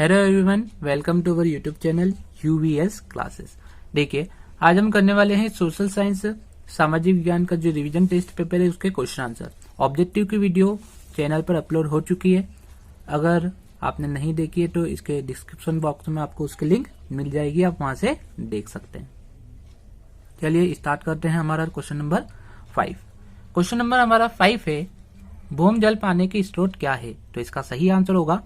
Hello everyone, welcome to our YouTube channel UVS classes. देखिए, आज हम करने वाले हैं सोशल साइंस सामाजिक विज्ञान का जो रिवीजन टेस्ट पेपर है उसके क्वेश्चन आंसर। ऑब्जेक्टिव की वीडियो चैनल पर अपलोड हो चुकी है। अगर आपने नहीं देखी है तो इसके डिस्क्रिप्शन बॉक्स में आपको उसकी लिंक मिल जाएगी, आप वहां से देख सकते हैं। चलिए स्टार्ट करते हैं हमारा क्वेश्चन नंबर 5। क्वेश्चन नंबर हमारा 5 है, भूम जल पाने के स्रोत क्या है? तो इसका सही आंसर होगा,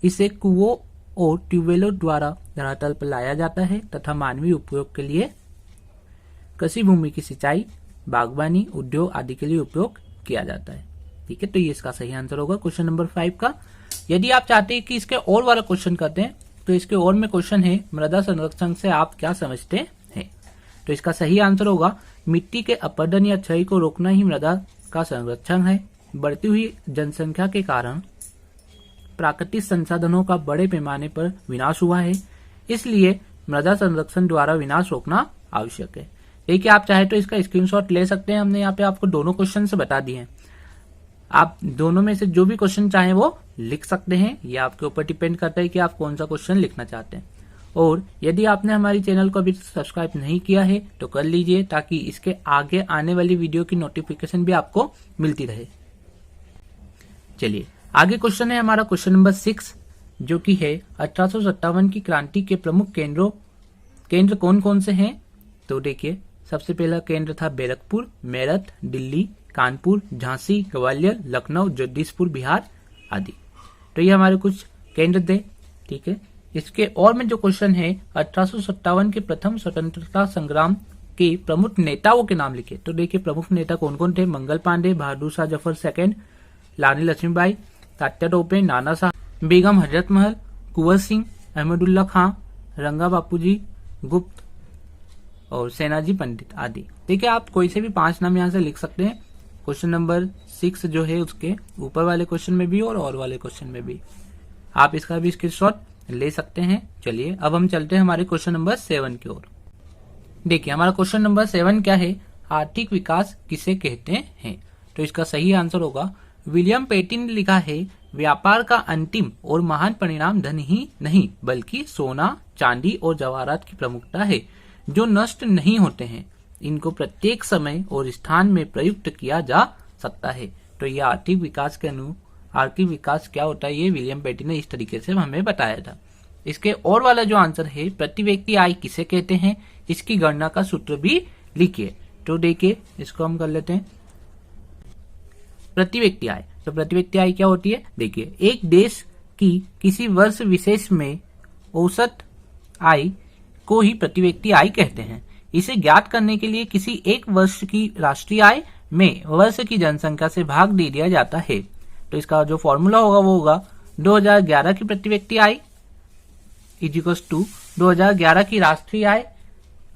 इसे कुओं और ट्यूबवेलों द्वारा धरातल पर लाया जाता है तथा मानवीय उपयोग के लिए कृषि भूमि की सिंचाई, बागवानी, उद्योग आदि के लिए उपयोग किया जाता है। ठीक है, तो ये इसका सही आंसर होगा क्वेश्चन नंबर 5 का। यदि आप चाहते हैं कि इसके और वाला क्वेश्चन करते हैं तो इसके और में क्वेश्चन है, मृदा संरक्षण से आप क्या समझते हैं? तो इसका सही आंसर होगा, मिट्टी के अपरदन या क्षय को रोकना ही मृदा का संरक्षण है। बढ़ती हुई जनसंख्या के कारण प्राकृतिक संसाधनों का बड़े पैमाने पर विनाश हुआ है, इसलिए मृदा संरक्षण द्वारा विनाश रोकना आवश्यक है। देखिए, आप चाहे तो इसका स्क्रीनशॉट ले सकते हैं। हमने यहाँ पे आपको दोनों क्वेश्चन से बता दिए हैं। आप दोनों में से जो भी क्वेश्चन चाहें वो लिख सकते हैं। ये आपके ऊपर डिपेंड करता है कि आप कौन सा क्वेश्चन लिखना चाहते हैं। और यदि आपने हमारी चैनल को अभी सब्सक्राइब नहीं किया है तो कर लीजिए, ताकि इसके आगे आने वाली वीडियो की नोटिफिकेशन भी आपको मिलती रहे। चलिए आगे क्वेश्चन है हमारा क्वेश्चन नंबर 6, जो कि है 1857 की क्रांति के प्रमुख केंद्र कौन कौन से हैं? तो देखिए, सबसे पहला केंद्र था बैरकपुर, मेरठ, दिल्ली, कानपुर, झांसी, ग्वालियर, लखनऊ, जगदीशपुर, बिहार आदि। तो ये हमारे कुछ केंद्र थे। ठीक है, इसके और में जो क्वेश्चन है, 1857 के प्रथम स्वतंत्रता संग्राम के प्रमुख नेताओं के नाम लिखे। तो देखिए, प्रमुख नेता कौन कौन थे? मंगल पांडे, बहादुर शाह जफर सेकंड, रानी लक्ष्मीबाई, तात्या टोपे, नाना साहब, बेगम हजरत महल, कुंवर सिंह, अहमदुल्ला खां, रंगा बापूजी गुप्त और सेनाजी पंडित आदि। ठीक है, आप कोई से भी 5 नाम यहाँ से लिख सकते हैं। क्वेश्चन नंबर 6 जो है उसके ऊपर वाले क्वेश्चन में भी और वाले क्वेश्चन में भी आप इसका भी स्क्रीनशॉट ले सकते हैं। चलिए अब हम चलते हैं हमारे क्वेश्चन नंबर 7 की ओर। देखिए, हमारा क्वेश्चन नंबर 7 क्या है? आर्थिक विकास किसे कहते हैं? तो इसका सही आंसर होगा, विलियम पेटिन ने लिखा है, व्यापार का अंतिम और महान परिणाम धन ही नहीं बल्कि सोना, चांदी और जवाहरात की प्रमुखता है, जो नष्ट नहीं होते हैं। इनको प्रत्येक समय और स्थान में प्रयुक्त किया जा सकता है। तो ये आर्थिक विकास आर्थिक विकास क्या होता है, ये विलियम पेटिन ने इस तरीके से हमें बताया था। इसके और वाला जो आंसर है, प्रति व्यक्ति आय किसे कहते हैं, इसकी गणना का सूत्र भी लिखिए। तो देखिए, इसको हम कर लेते हैं। प्रति व्यक्ति आय, तो प्रति व्यक्ति आय क्या होती है? देखिए, एक देश की किसी वर्ष विशेष में औसत आय को ही प्रति व्यक्ति आय कहते हैं। इसे ज्ञात करने के लिए किसी एक वर्ष की राष्ट्रीय आय में वर्ष की जनसंख्या से भाग दे दिया जाता है। तो इसका जो फॉर्मूला होगा वो होगा 2011 की प्रति व्यक्ति आय इक्वल्स टू 2011 की राष्ट्रीय आय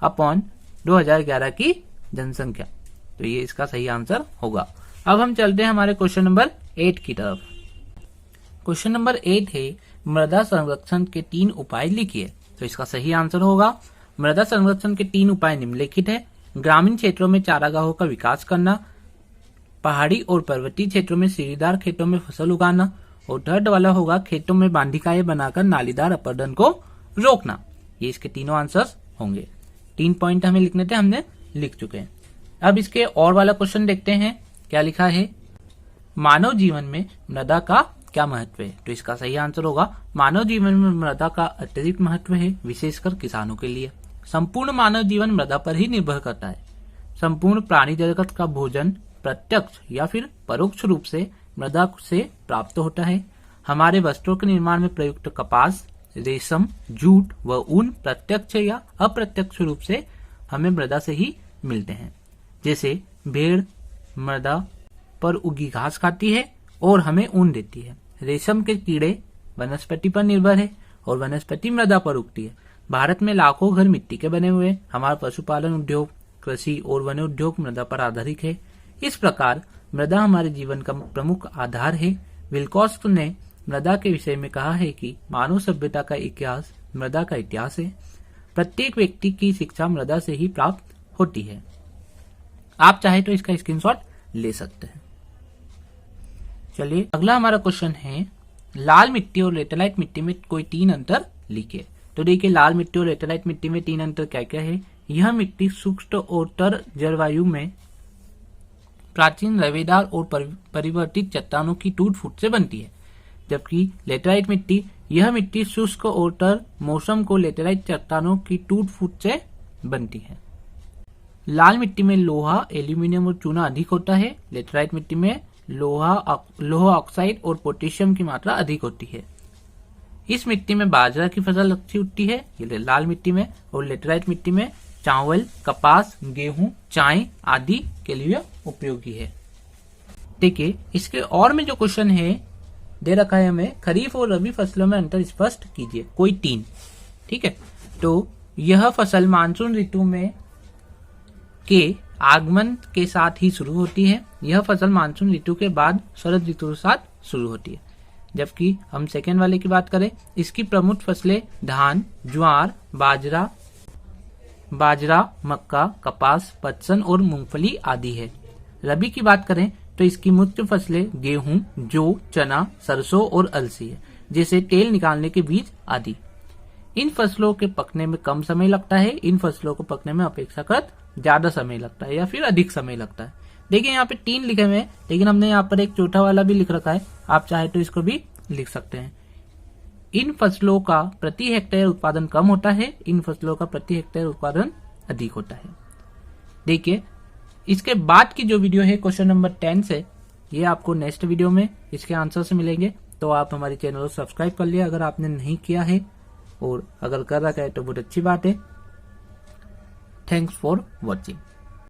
अपॉन 2011 की जनसंख्या। तो ये इसका सही आंसर होगा। अब हम चलते हैं हमारे क्वेश्चन नंबर 8 की तरफ। क्वेश्चन नंबर 8 है, मृदा संरक्षण के 3 उपाय लिखिए। तो इसका सही आंसर होगा, मृदा संरक्षण के 3 उपाय निम्नलिखित है। ग्रामीण क्षेत्रों में चारागाहों का विकास करना, पहाड़ी और पर्वतीय क्षेत्रों में सीढ़ीदार खेतों में फसल उगाना, और थर्ड वाला होगा खेतों में बांधिकाएं बनाकर नालीदार अपरदन को रोकना। ये इसके तीनों आंसर्स होंगे। 3 पॉइंट हमें लिखने थे, हमने लिख चुके हैं। अब इसके और वाला क्वेश्चन देखते हैं, क्या लिखा है? मानव जीवन में मृदा का क्या महत्व है? तो इसका सही आंसर होगा, मानव जीवन में मृदा का अत्यधिक महत्व है, विशेषकर किसानों के लिए। संपूर्ण मानव जीवन मृदा पर ही निर्भर करता है। संपूर्ण प्राणी जगत का भोजन प्रत्यक्ष या फिर परोक्ष रूप से मृदा से प्राप्त होता है। हमारे वस्त्रों के निर्माण में प्रयुक्त कपास, रेशम, जूट व ऊन प्रत्यक्ष या अप्रत्यक्ष रूप से हमें मृदा से ही मिलते हैं। जैसे भेड़ मृदा पर उगी घास खाती है और हमें ऊन देती है। रेशम के कीड़े वनस्पति पर निर्भर है और वनस्पति मृदा पर उगती है। भारत में लाखों घर मिट्टी के बने हुए हैं। हमारा पशुपालन उद्योग, कृषि और वन उद्योग मृदा पर आधारित है। इस प्रकार मृदा हमारे जीवन का प्रमुख आधार है। विल्कोक्स ने मृदा के विषय में कहा है कि मानव सभ्यता का इतिहास मृदा का इतिहास है। प्रत्येक व्यक्ति की शिक्षा मृदा से ही प्राप्त होती है। आप चाहे तो इसका स्क्रीनशॉट ले सकते हैं। चलिए अगला हमारा क्वेश्चन है, लाल मिट्टी और लेटेराइट मिट्टी में कोई 3 अंतर लिखे। तो देखिए लाल मिट्टी और लेटेराइट मिट्टी में 3 अंतर क्या क्या है। यह मिट्टी शुष्क और तर जलवायु में प्राचीन रवेदार और परिवर्तित चट्टानों की टूट फूट से बनती है, जबकि लेटेराइट मिट्टी यह मिट्टी शुष्क और तर मौसम को लेटेराइट चट्टानों की टूट फूट से बनती है। लाल मिट्टी में लोहा, एल्यूमिनियम और चूना अधिक होता है। लेटेराइट मिट्टी में लोहा ऑक्साइड और पोटेशियम की मात्रा अधिक होती है। इस मिट्टी में बाजरा की फसल अच्छी उगती है, ये लाल मिट्टी में, और लेटेराइट मिट्टी में चावल, कपास, गेहूं, चाय आदि के लिए उपयोगी है। देखिए इसके और में जो क्वेश्चन है दे रखा है हमें, खरीफ और रबी फसलों में अंतर स्पष्ट कीजिए, कोई 3। ठीक है, तो यह फसल मानसून ऋतु में के आगमन के साथ ही शुरू होती है। यह फसल मानसून ऋतु के बाद शरद ऋतु के साथ शुरू होती है। जबकि हम सेकेंड वाले की बात करें, इसकी प्रमुख फसलें धान, ज्वार, बाजरा, मक्का, कपास, पटसन और मूंगफली आदि है। रबी की बात करें तो इसकी मुख्य फसलें गेहूं, जौ, चना, सरसों और अलसी है, जैसे तेल निकालने के बीज आदि। इन फसलों के पकने में कम समय लगता है। इन फसलों को पकने में अपेक्षाकृत ज्यादा समय लगता है या फिर अधिक समय लगता है। देखिए यहाँ पे 3 लिखे हुए हैं, लेकिन हमने यहाँ पर एक चौथा वाला भी लिख रखा है, आप चाहे तो इसको भी लिख सकते हैं। इन फसलों का प्रति हेक्टेयर उत्पादन कम होता है, इन फसलों का प्रति हेक्टेयर उत्पादन अधिक होता है। देखिए इसके बाद की जो वीडियो है क्वेश्चन नंबर 10 से, ये आपको नेक्स्ट वीडियो में इसके आंसर से मिलेंगे। तो आप हमारे चैनल को सब्सक्राइब कर लिया अगर आपने नहीं किया है, और अगर कर रखा है तो बहुत अच्छी बात है। Thanks for watching.